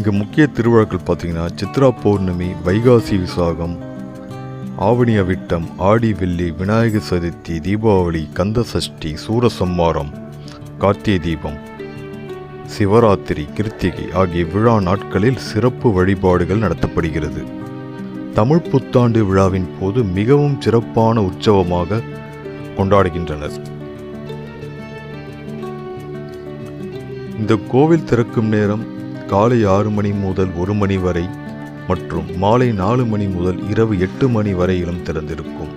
இங்கே முக்கிய திருவிழாக்கள் பார்த்திங்கன்னா சித்ரா பௌர்ணமி, வைகாசி விசாகம், ஆவணி அவிட்டம், ஆடி வெள்ளி, விநாயகர் சதுர்த்தி, தீபாவளி, கந்த சஷ்டி, சூரசம்மாரம், கார்த்திகை தீபம், சிவராத்திரி, கிருத்திகை ஆகிய விழா நாட்களில் சிறப்பு வழிபாடுகள் நடத்தப்படுகிறது. தமிழ் புத்தாண்டு விழாவின் போது மிகவும் சிறப்பான உற்சவமாக கொண்டாடுகின்றனர். இந்த கோவில் திறக்கும் நேரம் காலை 6 மணி முதல் 1 மணி வரை மற்றும் மாலை 4 மணி முதல் இரவு 8 மணி வரையிலும் திறந்திருக்கும்.